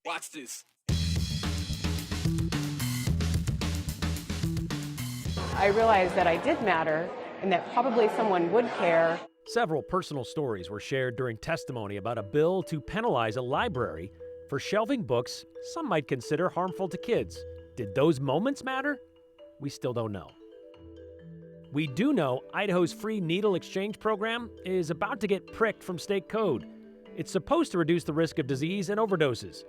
Watch this. I realized that I did matter and that probably someone would care. Several personal stories were shared during testimony about a bill to penalize a library for shelving books some might consider harmful to kids. Did those moments matter? We still don't know. We do know Idaho's free needle exchange program is about to get pricked from state code. It's supposed to reduce the risk of disease and overdoses,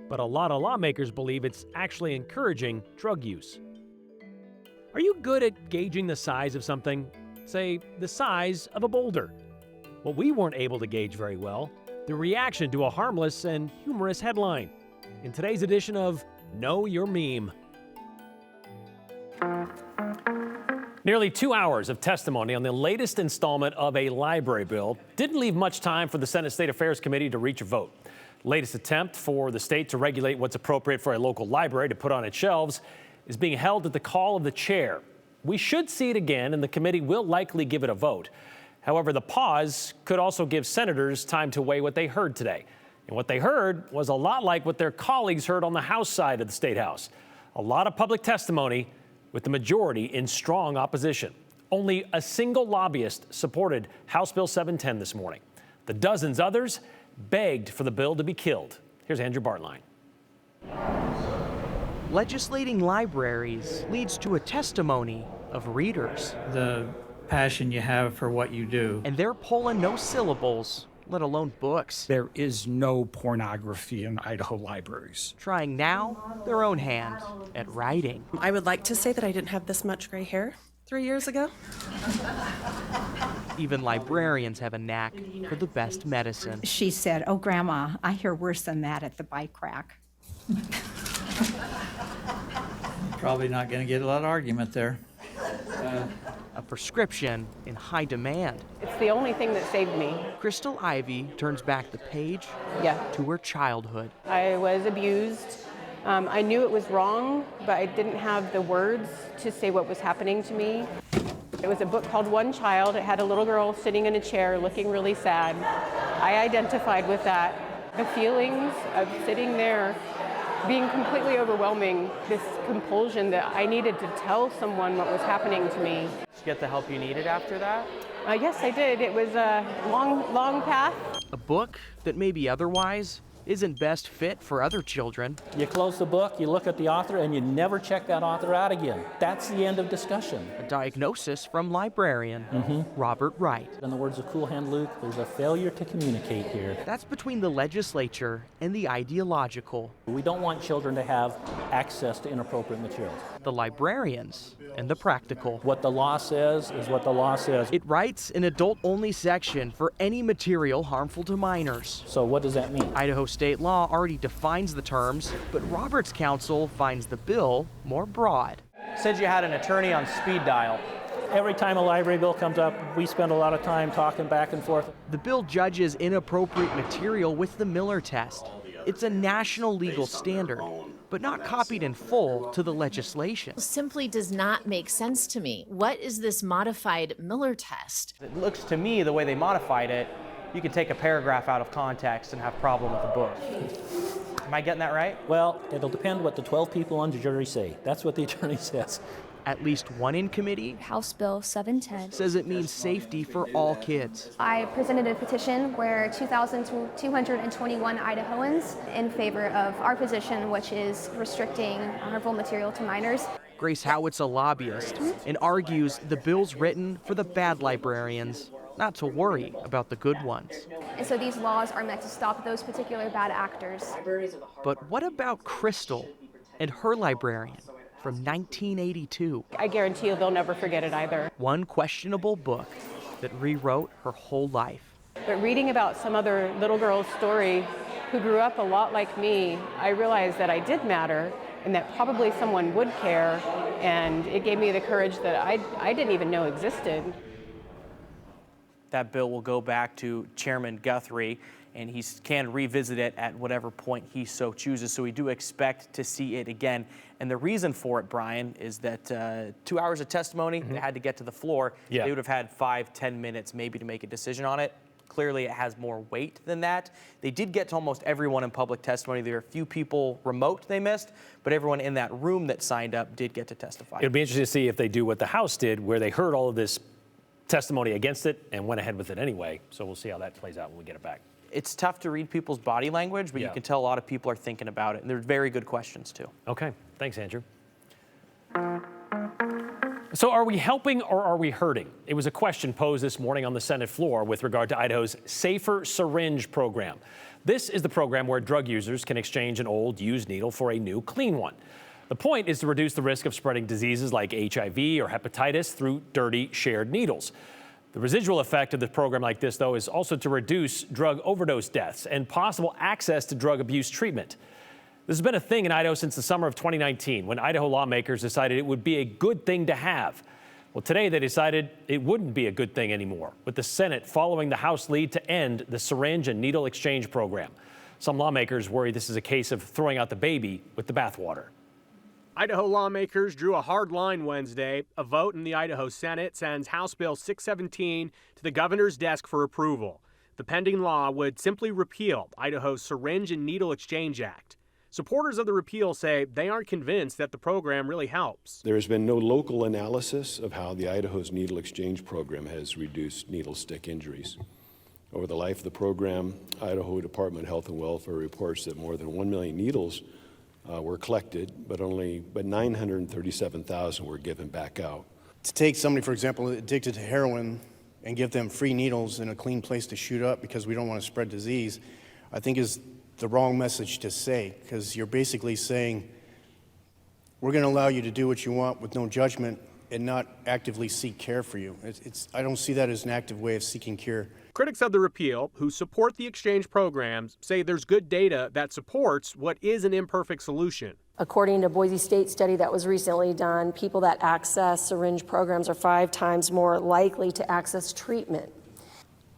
but a lot of lawmakers believe it's actually encouraging drug use. Are you good at gauging the size of something? Say, the size of a boulder. Well, we weren't able to gauge very well the reaction to a harmless and humorous headline in today's edition of Know Your Meme. Nearly 2 hours of testimony on the latest installment of a library bill didn't leave much time for the Senate State Affairs Committee to reach a vote. Latest attempt for the state to regulate what's appropriate for a local library to put on its shelves is being held at the call of the chair. We should see it again, and the committee will likely give it a vote. However, the pause could also give senators time to weigh what they heard today. And what they heard was a lot like what their colleagues heard on the House side of the State House. A lot of public testimony with the majority in strong opposition. Only a single lobbyist supported House Bill 710 this morning. The dozens others begged for the bill to be killed. Here's Andrew Bartline. Legislating libraries leads to a testimony of readers. The passion you have for what you do. And they're pulling no syllables, let alone books. There is no pornography in Idaho libraries. Trying now their own hand at writing. I would like to say that I didn't have this much gray hair 3 years ago. Even librarians have a knack for the best medicine. She said, "Oh, Grandma, I hear worse than that at the bike rack." Probably not going to get a lot of argument there. A prescription in high demand. It's the only thing that saved me. Crystal Ivy turns back the page to her childhood. I was abused. I knew it was wrong, but I didn't have the words to say what was happening to me. It was a book called One Child. It had a little girl sitting in a chair looking really sad. I identified with that. The feelings of sitting there being completely overwhelming, this compulsion that I needed to tell someone what was happening to me. Did you get the help you needed after that? Yes, I did. It was a long path. A book that maybe otherwise isn't best fit for other children. You close the book, you look at the author, and you never check that author out again. That's the end of discussion. A diagnosis from librarian Robert Wright. In the words of Cool Hand Luke, there's a failure to communicate here. That's between the legislature and the ideological. We don't want children to have access to inappropriate materials. The librarians and the practical. What the law says is what the law says. It writes an adult-only section for any material harmful to minors. So what does that mean? Idaho state law already defines the terms, but Robert's counsel finds the bill more broad. Said you had an attorney on speed dial. Every time a library bill comes up, we spend a lot of time talking back and forth. The bill judges inappropriate material with the Miller test. It's a national legal standard, but not copied in full to the legislation. Simply does not make sense to me. What is this modified Miller test? It looks to me, the way they modified it, you can take a paragraph out of context and have a problem with the book. Am I getting that right? Well, it'll depend what the 12 people on the jury say. That's what the attorney says. At least one in committee, House Bill 710, says it means safety for all kids. I presented a petition where 2,221 Idahoans in favor of our position, which is restricting harmful material to minors. Grace Howitt's a lobbyist and argues the bill's written for the bad librarians, not to worry about the good ones. And so these laws are meant to stop those particular bad actors. But what about Crystal and her librarian from 1982? I guarantee you they'll never forget it either. One questionable book that rewrote her whole life. But reading about some other little girl's story who grew up a lot like me, I realized that I did matter and that probably someone would care, and it gave me the courage that I didn't even know existed. That bill will go back to Chairman Guthrie, and he can revisit it at whatever point he so chooses. So we do expect to see it again. And the reason for it, Brian, is that 2 hours of testimony, they had to get to the floor. Yeah. They would have had 5-10 minutes maybe to make a decision on it. clearly it has more weight than that. They did get to almost everyone in public testimony. There are a few people remote they missed, but everyone in that room that signed up did get to testify. It'll be interesting to see if they do what the House did, where they heard all of this testimony against it and went ahead with it anyway. So we'll see how that plays out when we get it back. It's tough to read people's body language, but you can tell a lot of people are thinking about it, and they're very good questions, too. Okay. Thanks, Andrew. So are we helping or are we hurting? It was a question posed this morning on the Senate floor with regard to Idaho's Safer Syringe program. This is the program where drug users can exchange an old, used needle for a new, clean one. The point is to reduce the risk of spreading diseases like HIV or hepatitis through dirty, shared needles. The residual effect of the program like this, though, is also to reduce drug overdose deaths and possible access to drug abuse treatment. This has been a thing in Idaho since the summer of 2019, when Idaho lawmakers decided it would be a good thing to have. Well, today they decided it wouldn't be a good thing anymore, with the Senate following the House lead to end the syringe and needle exchange program. Some lawmakers worry this is a case of throwing out the baby with the bathwater. Idaho lawmakers drew a hard line Wednesday. A vote in the Idaho Senate sends House Bill 617 to the governor's desk for approval. The pending law would simply repeal Idaho's Syringe and Needle Exchange Act. Supporters of the repeal say they aren't convinced that the program really helps. There has been no local analysis of how the Idaho's needle exchange program has reduced needle stick injuries. Over the life of the program, Idaho Department of Health and Welfare reports that more than 1 million needles were collected, but 937,000 were given back out. To take somebody, for example, addicted to heroin and give them free needles in a clean place to shoot up because we don't want to spread disease, I think is the wrong message to say, because you're basically saying we're going to allow you to do what you want with no judgment and not actively seek care for you. I don't see that as an active way of seeking cure. Critics of the repeal, who support the exchange programs, say there's good data that supports what is an imperfect solution. According to a Boise State study that was recently done, people that access syringe programs are 5 times more likely to access treatment.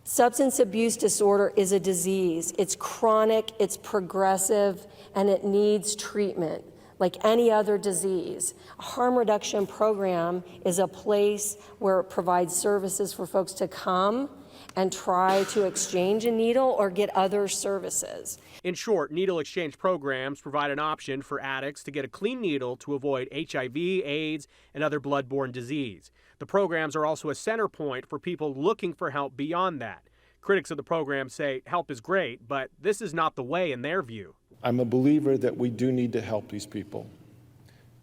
Substance abuse disorder is a disease. It's chronic, it's progressive, and it needs treatment like any other disease. A harm reduction program is a place where it provides services for folks to come and try to exchange a needle or get other services. In short, needle exchange programs provide an option for addicts to get a clean needle to avoid HIV, AIDS, and other bloodborne disease. The programs are also a center point for people looking for help beyond that. Critics of the program say help is great, but this is not the way in their view. I'm a believer that we do need to help these people,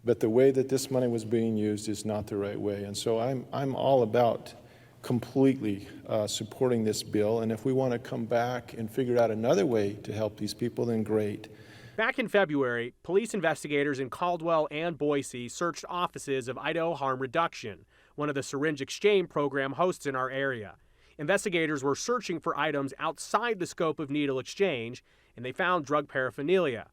but the way that this money was being used is not the right way. And so I'm all about completely supporting this bill, and if we want to come back and figure out another way to help these people, then great. Back in February, police investigators in Caldwell and Boise searched offices of Idaho Harm Reduction, one of the syringe exchange program hosts in our area. Investigators were searching for items outside the scope of needle exchange, and they found drug paraphernalia.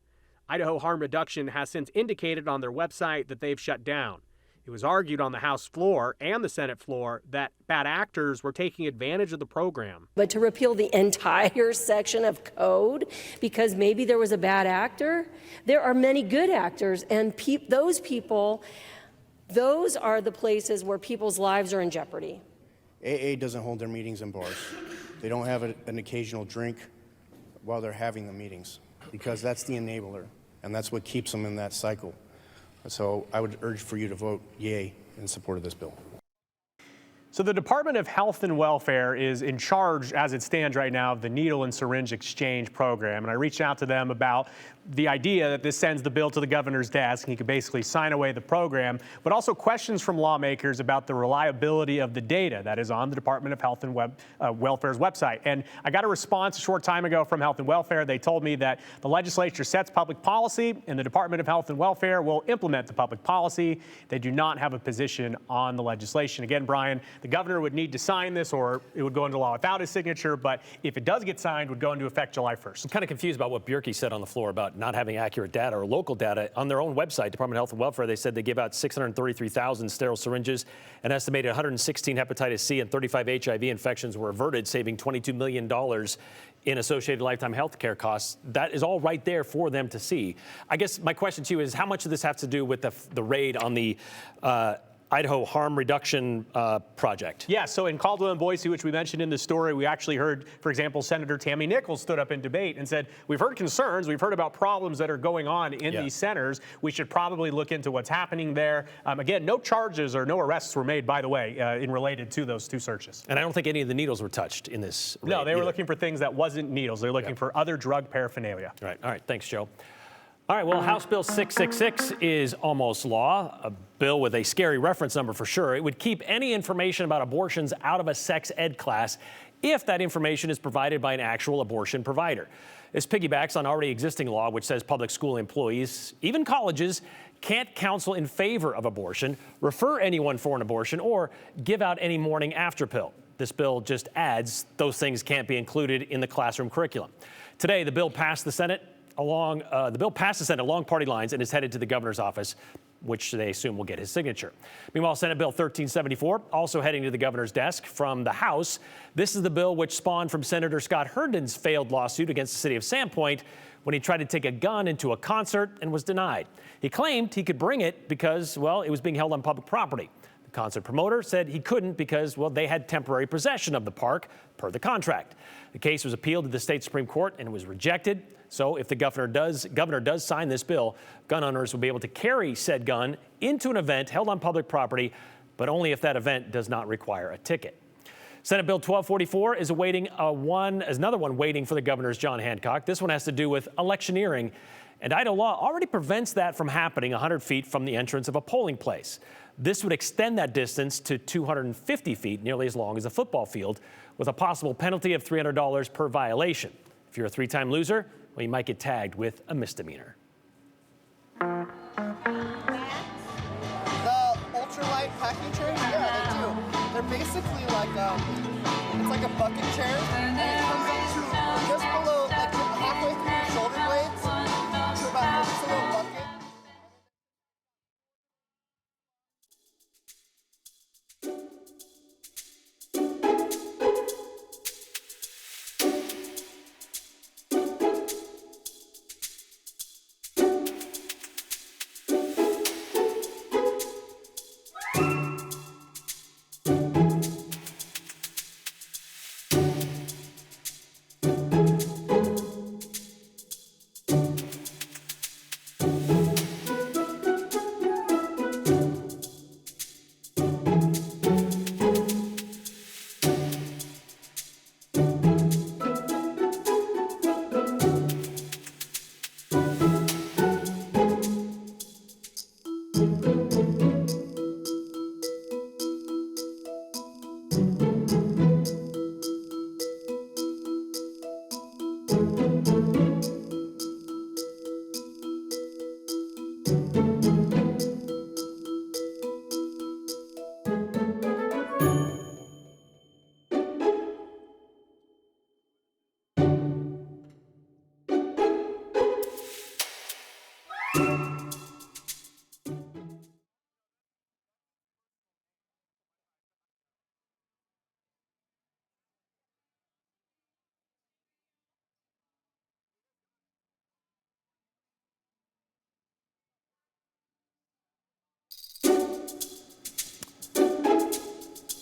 Idaho Harm Reduction has since indicated on their website that they've shut down. It was argued on the House floor and the Senate floor that bad actors were taking advantage of the program. But to repeal the entire section of code because maybe there was a bad actor, there are many good actors, and those people, those are the places where people's lives are in jeopardy. AA doesn't hold their meetings in bars. They don't have an occasional drink while they're having the meetings, because that's the enabler, and that's what keeps them in that cycle. So I would urge for you to vote yay in support of this bill. So the Department of Health and Welfare is in charge, as it stands right now, of the needle and syringe exchange program. And I reached out to them about the idea that this sends the bill to the governor's desk and he could basically sign away the program, but also questions from lawmakers about the reliability of the data that is on the Department of Health and Welfare's website. And I got a response a short time ago from Health and Welfare. They told me that the legislature sets public policy and the Department of Health and Welfare will implement the public policy. They do not have a position on the legislation. Again, Brian, the governor would need to sign this or it would go into law without his signature, but if it does get signed, it would go into effect July 1st. I'm kind of confused about what Bjerke said on the floor about not having accurate data or local data. On their own website, Department of Health and Welfare, they said they gave out 633,000 sterile syringes, an estimated 116 hepatitis C and 35 HIV infections were averted, saving $22 million in associated lifetime health care costs. That is all right there for them to see. I guess my question to you is, how much of this has to do with the raid on the Idaho Harm Reduction Project. Yeah, so in Caldwell and Boise, which we mentioned in the story, we actually heard, for example, Senator Tammy Nichols stood up in debate and said, we've heard concerns, we've heard about problems that are going on in these centers. We should probably look into what's happening there. Again, no charges or no arrests were made, by the way, in related to those 2 searches. And I don't think any of the needles were touched in this raid. No, they were looking for things that wasn't needles. They're looking for other drug paraphernalia. All right, thanks, Joe. All right, well, House Bill 666 is almost law, a bill with a scary reference number for sure. It would keep any information about abortions out of a sex ed class if that information is provided by an actual abortion provider. This piggybacks on already existing law, which says public school employees, even colleges, can't counsel in favor of abortion, refer anyone for an abortion, or give out any morning after pill. This bill just adds those things can't be included in the classroom curriculum. Today, the bill passed the Senate along party lines and is headed to the governor's office, which they assume will get his signature. Meanwhile, Senate Bill 1374 also heading to the governor's desk from the House. This is the bill which spawned from Senator Scott Herndon's failed lawsuit against the city of Sandpoint when he tried to take a gun into a concert and was denied. He claimed he could bring it because, well, it was being held on public property. The concert promoter said he couldn't because, well, they had temporary possession of the park per the contract. The case was appealed to the state Supreme Court and was rejected. So if the governor does sign this bill, gun owners will be able to carry said gun into an event held on public property, but only if that event does not require a ticket. Senate Bill 1244 is another one waiting for the governor's John Hancock. This one has to do with electioneering, and Idaho law already prevents that from happening 100 feet from the entrance of a polling place. This would extend that distance to 250 feet, nearly as long as a football field, with a possible penalty of $300 per violation. If you're a 3-time loser, well, you might get tagged with a misdemeanor. The ultralight packing chairs, yeah, they do. They're basically like it's like a bucket chair, and it comes up to just below, like halfway through your shoulder blades, to about just a little bucket.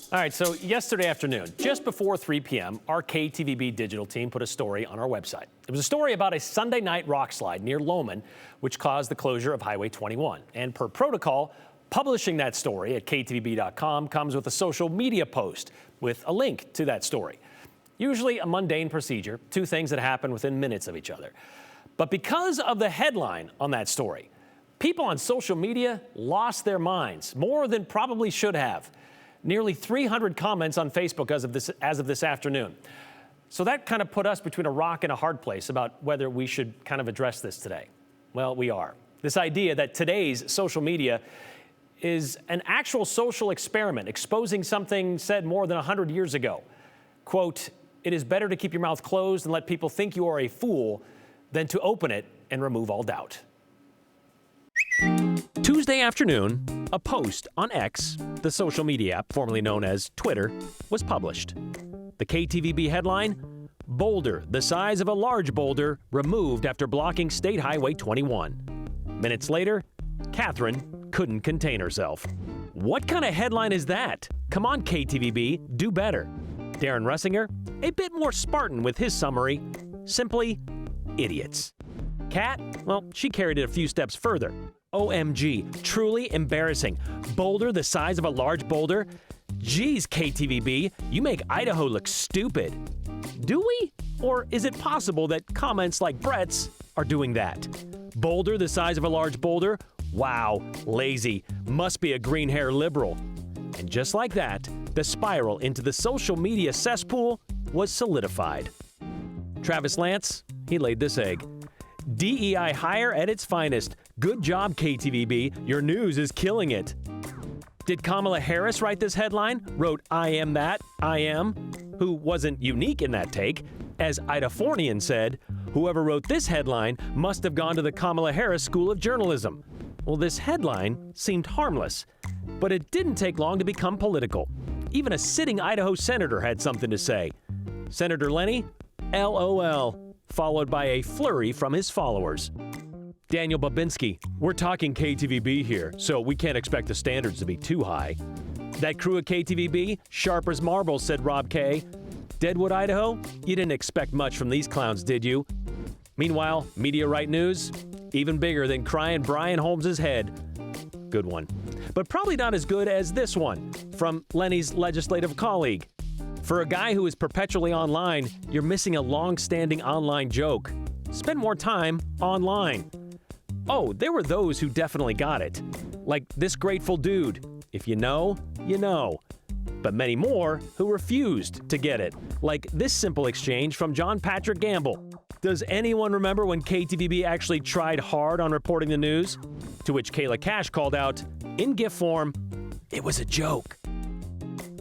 All right, so yesterday afternoon, just before 3 p.m., our KTVB digital team put a story on our website. It was a story about a Sunday night rock slide near Lowman, which caused the closure of Highway 21. And per protocol, publishing that story at ktvb.com comes with a social media post with a link to that story. Usually a mundane procedure, 2 things that happen within minutes of each other. But because of the headline on that story, people on social media lost their minds, more than probably should have. Nearly 300 comments on Facebook as of this afternoon. So that kind of put us between a rock and a hard place about whether we should kind of address this today. Well, we are. This idea that today's social media is an actual social experiment, exposing something said more than 100 years ago. Quote, "It is better to keep your mouth closed and let people think you are a fool than to open it and remove all doubt." Tuesday afternoon, a post on X, the social media app formerly known as Twitter, was published. The KTVB headline, "Boulder the size of a large boulder removed after blocking State Highway 21. Minutes later, Catherine couldn't contain herself. What kind of headline is that? Come on, KTVB, do better. Darren Russinger, a bit more Spartan with his summary. Simply, idiots. Kat, well, she carried it a few steps further. OMG, truly embarrassing. Boulder the size of a large boulder? Geez, KTVB, you make Idaho look stupid. Do we? Or is it possible that comments like Brett's are doing that? Boulder the size of a large boulder? Wow, lazy. Must be a green hair liberal. And just like that, the spiral into the social media cesspool was solidified. Travis Lance, he laid this egg. DEI hire at its finest. Good job, KTVB. Your news is killing it. Did Kamala Harris write this headline? Wrote, I am that, I am, who wasn't unique in that take. As Idafornian said, whoever wrote this headline must have gone to the Kamala Harris School of Journalism. Well, this headline seemed harmless, but it didn't take long to become political. Even a sitting Idaho senator had something to say. Senator Lenny, LOL, followed by a flurry from his followers. Daniel Babinski, we're talking KTVB here, so we can't expect the standards to be too high. That crew at KTVB, sharp as marbles, said Rob Kay. Deadwood, Idaho, you didn't expect much from these clowns, did you? Meanwhile, Media Right News, even bigger than crying Brian Holmes' head. Good one. But probably not as good as this one from Lenny's legislative colleague. For a guy who is perpetually online, you're missing a long-standing online joke. Spend more time online. Oh, there were those who definitely got it. Like this grateful dude. If you know, you know. But many more who refused to get it. Like this simple exchange from John Patrick Gamble. Does anyone remember when KTVB actually tried hard on reporting the news? To which Kayla Cash called out, in GIF form, it was a joke.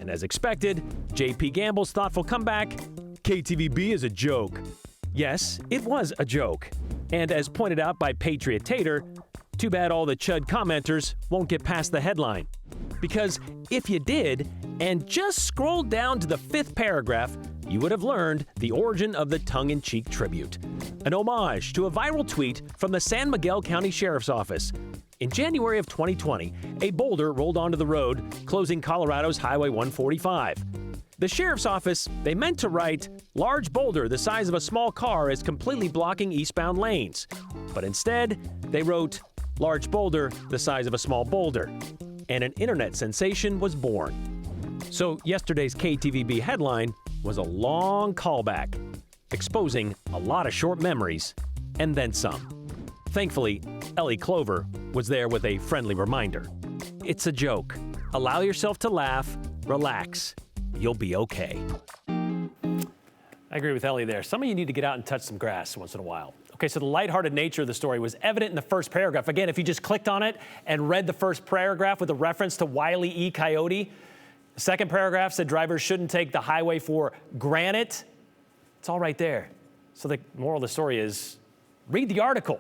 And as expected, JP Gamble's thoughtful comeback, KTVB is a joke. Yes, it was a joke. And as pointed out by Patriot Tater, too bad all the Chud commenters won't get past the headline. Because if you did, and just scrolled down to the 5th paragraph, you would have learned the origin of the tongue-in-cheek tribute. An homage to a viral tweet from the San Miguel County Sheriff's Office. In January of 2020, a boulder rolled onto the road, closing Colorado's Highway 145. The Sheriff's Office, they meant to write, large boulder the size of a small car is completely blocking eastbound lanes. But instead, they wrote, large boulder the size of a small boulder. And an internet sensation was born. So yesterday's KTVB headline was a long callback, exposing a lot of short memories, and then some. Thankfully, Ellie Clover was there with a friendly reminder. It's a joke. Allow yourself to laugh, relax. You'll be okay. I agree with Ellie there. Some of you need to get out and touch some grass once in a while. Okay, so the lighthearted nature of the story was evident in the first paragraph. Again, if you just clicked on it and read the first paragraph with a reference to Wile E. Coyote, the second paragraph said drivers shouldn't take the highway for granted. It's all right there. So the moral of the story is read the article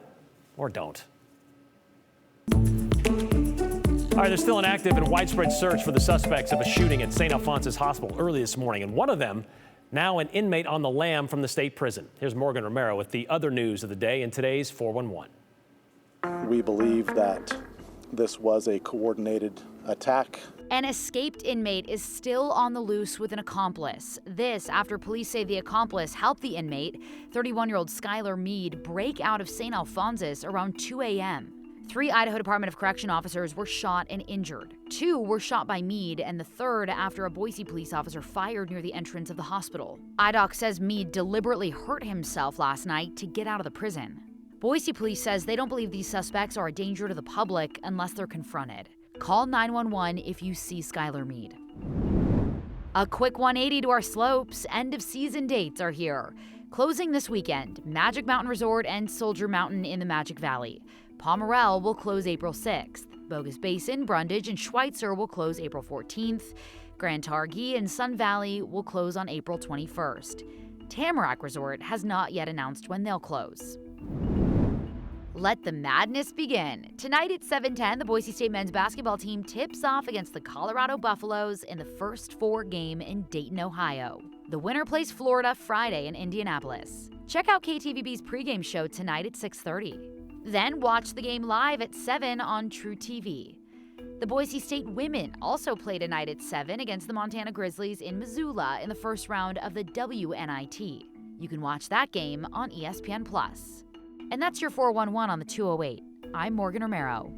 or don't. All right, there's still an active and widespread search for the suspects of a shooting at St. Alphonsus Hospital early this morning, and one of them now an inmate on the lam from the state prison. Here's Morgan Romero with the other news of the day in today's 411. We believe that this was a coordinated attack. An escaped inmate is still on the loose with an accomplice. This after police say the accomplice helped the inmate, 31-year-old Skylar Mead, break out of St. Alphonsus around 2 a.m. 3 Idaho Department of Correction officers were shot and injured. 2 were shot by Mead, and the third after a Boise police officer fired near the entrance of the hospital. IDOC says Mead deliberately hurt himself last night to get out of the prison. Boise police says they don't believe these suspects are a danger to the public unless they're confronted. Call 911 if you see Skylar Mead. A quick 180 to our slopes. End of season dates are here. Closing this weekend, Magic Mountain Resort and Soldier Mountain in the Magic Valley. Pomerelle will close April 6th. Bogus Basin, Brundage, and Schweitzer will close April 14th. Grand Targhee and Sun Valley will close on April 21st. Tamarack Resort has not yet announced when they'll close. Let the madness begin. Tonight at 7:10, the Boise State men's basketball team tips off against the Colorado Buffaloes in the first 4 game in Dayton, Ohio. The winner plays Florida Friday in Indianapolis. Check out KTVB's pregame show tonight at 6:30. Then watch the game live at 7 on True TV. The Boise State women also played a night at 7 against the Montana Grizzlies in Missoula in the first round of the WNIT. You can watch that game on ESPN+. And that's your 411 on the 208. I'm Morgan Romero.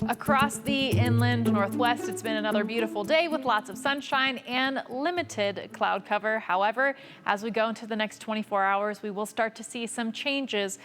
Across the inland Northwest, it's been another beautiful day with lots of sunshine and limited cloud cover. However, as we go into the next 24 hours, we will start to see some changes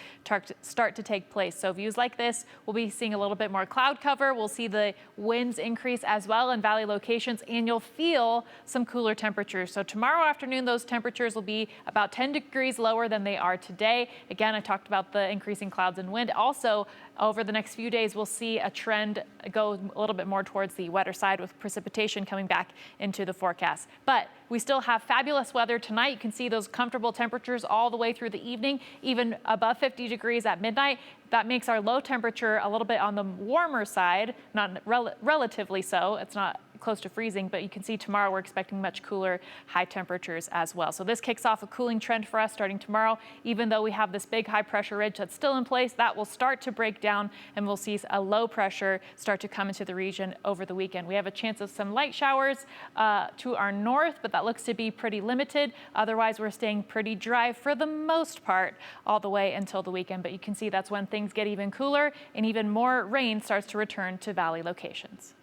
start to take place. So views like this, we'll be seeing a little bit more cloud cover. We'll see the winds increase as well in valley locations, and you'll feel some cooler temperatures. So tomorrow afternoon, those temperatures will be about 10 degrees lower than they are today. Again, I talked about the increasing clouds and wind. Also, over the next few days, we'll see a trend go a little bit more towards the wetter side with precipitation coming back into the forecast. But we still have fabulous weather tonight. You can see those comfortable temperatures all the way through the evening, even above 50 degrees at midnight. That makes our low temperature a little bit on the warmer side, not relatively so. It's not close to freezing, but you can see tomorrow we're expecting much cooler high temperatures as well. So this kicks off a cooling trend for us starting tomorrow. Even though we have this big high pressure ridge that's still in place, that will start to break down, and we'll see a low pressure start to come into the region over the weekend. We have a chance of some light showers to our north, but that looks to be pretty limited. Otherwise, we're staying pretty dry for the most part all the way until the weekend. But you can see that's when things get even cooler and even more rain starts to return to valley locations.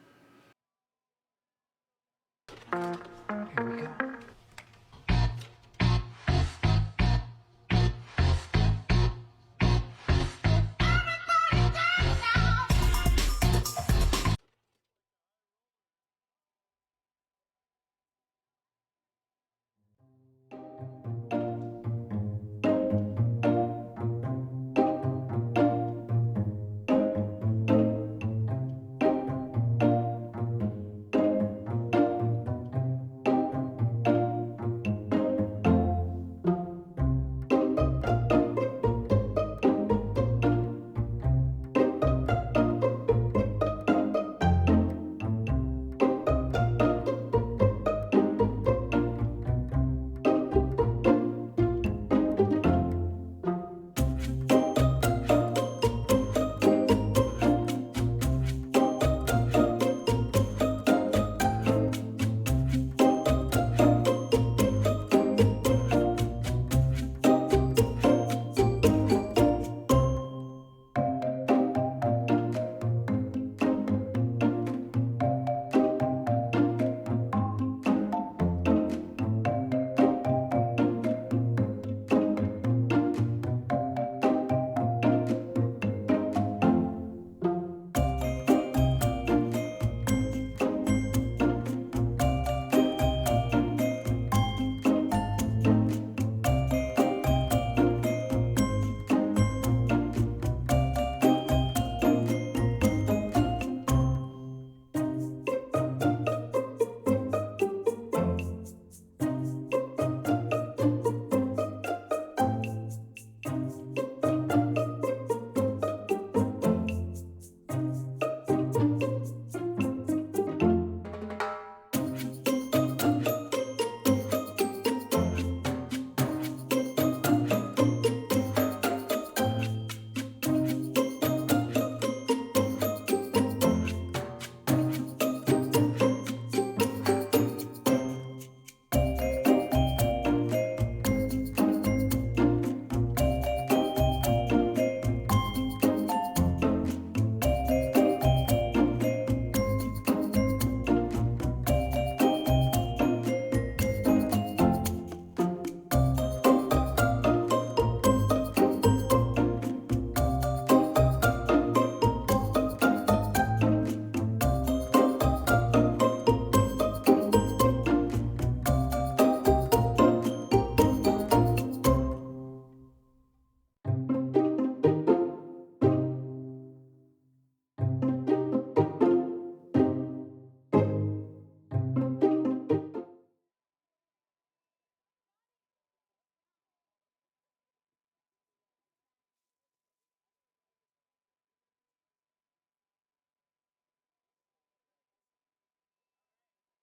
Here we go.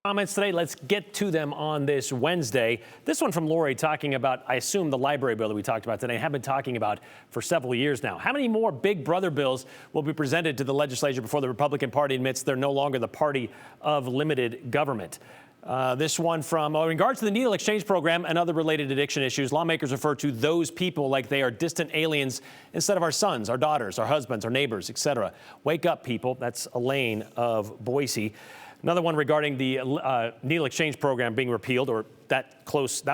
Comments today. Let's get to them on this Wednesday. This one from Lori talking about, I assume, the library bill that we talked about today and have been talking about for several years now. How many more Big Brother bills will be presented to the legislature before the Republican Party admits they're no longer the party of limited government? This one from, in regards to the needle exchange program and other related addiction issues, lawmakers refer to those people like they are distant aliens instead of our sons, our daughters, our husbands, our neighbors, etc. Wake up, people. That's Elaine of Boise. Another one regarding the needle exchange program being repealed, or that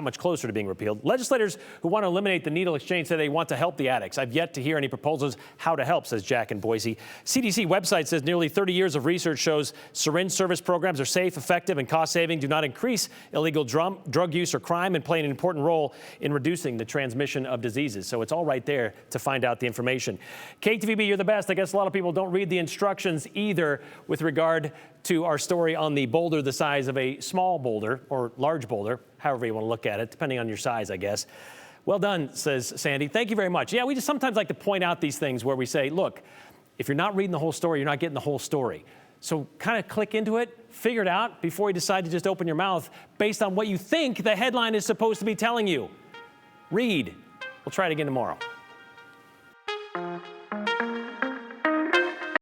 much closer to being repealed. Legislators who want to eliminate the needle exchange say they want to help the addicts. I've yet to hear any proposals how to help, says Jack in Boise. CDC website says nearly 30 years of research shows syringe service programs are safe, effective, and cost-saving, do not increase illegal drug use or crime, and play an important role in reducing the transmission of diseases. So it's all right there to find out the information. KTVB, you're the best. I guess a lot of people don't read the instructions either with regard to our story on the boulder the size of a small boulder or large boulder, however you want to look at it, depending on your size, I guess. Well done, says Sandy. Thank you very much. Yeah, we just sometimes like to point out these things where we say, look, if you're not reading the whole story, you're not getting the whole story. So kind of click into it, figure it out before you decide to just open your mouth based on what you think the headline is supposed to be telling you. Read. We'll try it again tomorrow.